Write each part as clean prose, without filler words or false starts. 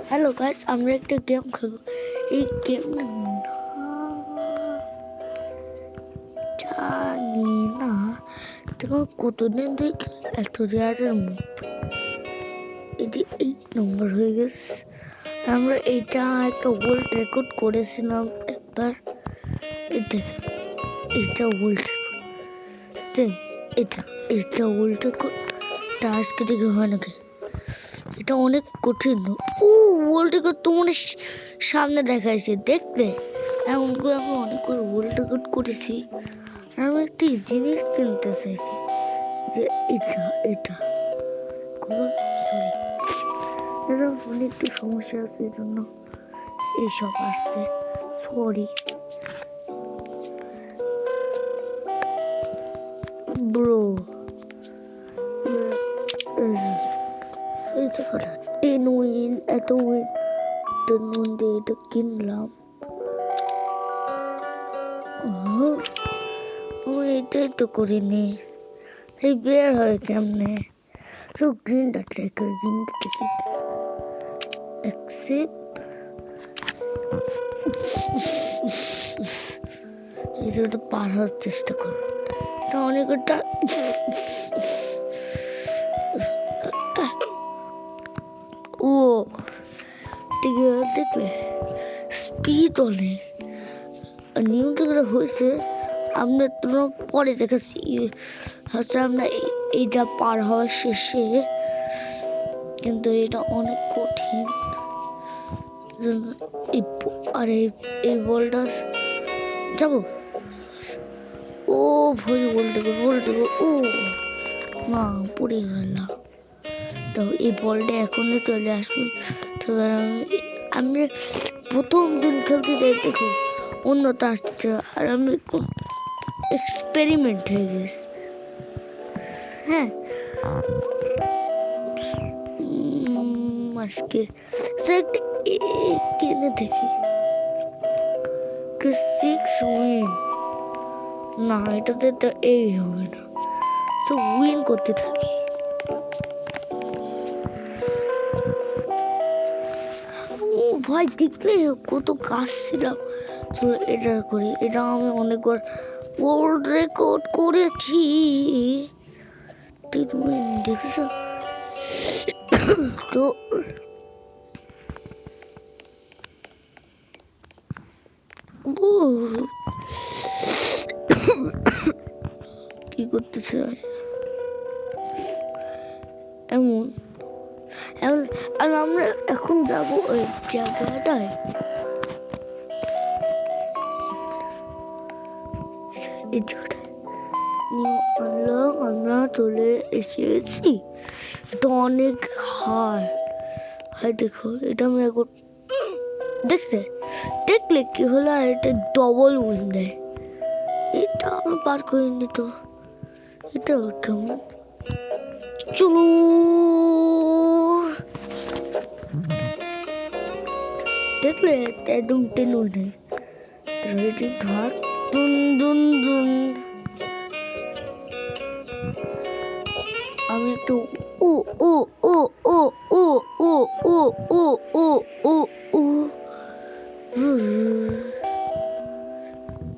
Hello guys, আমরা একটা game খেলবো। এই গেমটা জানি না তোমার কতদিন ধরে এত রেয়ারের মুখ, এটি 8 নম্বর হয়ে গেছে। আমরা এটা একটা ওয়ার্ল্ড রেকর্ড করেছিলাম একবার। এটা ওয়ার্ল্ড রেকর্ড, এটা ওয়ার্ল্ড রেকর্ড। আজকে দেখে হয় নাকি? এটা অনেক কঠিন। ও ওয়ার্ল্ড রেকর্ড তোমার সামনে দেখাইছে, দেখলে এমন করে আমি অনেকগুলো ওয়ার্ল্ড রেকর্ড করেছি। আমি একটি জিনিস কিনতে চাইছি, যে এটা ফোনে একটু সমস্যা আছে, এই জন্য এইসব আসছে, সরি ব্রো। এই জায়গাটা এত নুন দিয়ে এটা কিনলাম। এটাই তো করিনি, এই বের হয় কেমনে? তো গ্রিনটা ট্রাই করি, গ্রিনটা টিকিট অ্যাকসেপ্ট। এটা পার হওয়ার চেষ্টা করো, এটা অনেকটা। ও ঠিক আছে, দেখলে স্পিড অনেক নিউটন হয়েছে। আমরা তোমার পরে দেখাচ্ছি হচ্ছে আমরা এইটা পার হওয়ার শেষে, কিন্তু এটা অনেক কঠিন। আর এই বলটা যাবো। ও ভয় বলতে ও মা পড়ে গেলাম। তো এই বলটা এখনই চলে আসবে। তো আমি প্রথম দিন খেলতে দেখো উন্নত আসছে, আর আমি এক্সপেরিমেন্ট হয়ে গেছি। হ্যাঁ, আজকে কিনে দেখি না, এটাতে তো এই হবে না, তো উইন করতে থাকি। ও ভাই দেখলে কত কাজ ছিলাম। চলো এটা করি, এটা আমি অনেকবার ওয়ার্ল্ড রেকর্ড করেছি। তুমি দেখেছ তো? কি করতেছে এমন? আর আমরা এখন যাব ওই জায়গাটায়, এই জায়গাটায় আমরা চলে এসেছি। এটা অনেক হার দেখো, এটা আমি এখন দেখলে কি হলো, আর এটা ডবল উইন দেয়। এটা আমি পার করিনি তো, এটা কেমন? চলো দেখলে একদম টেন উইন। রেডি ধর, দুন দুন দুন। আমি একটু ও ও ও ও ও ও ও ও ও ও ও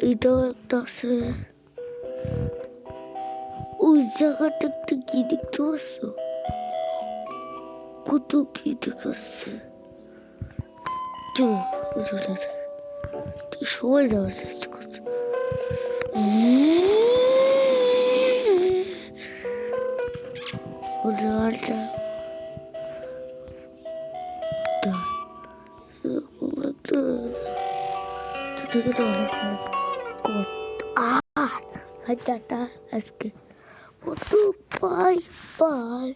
এটাও একটা আছে। ওই জায়গাটাতে কি দেখতে পাচ্ছ? কত কি দেখাচ্ছে। সবাই যাওয়ার চেষ্টা করছে। থেকে তো অনেক টাটা আজকে কত বাই বাই।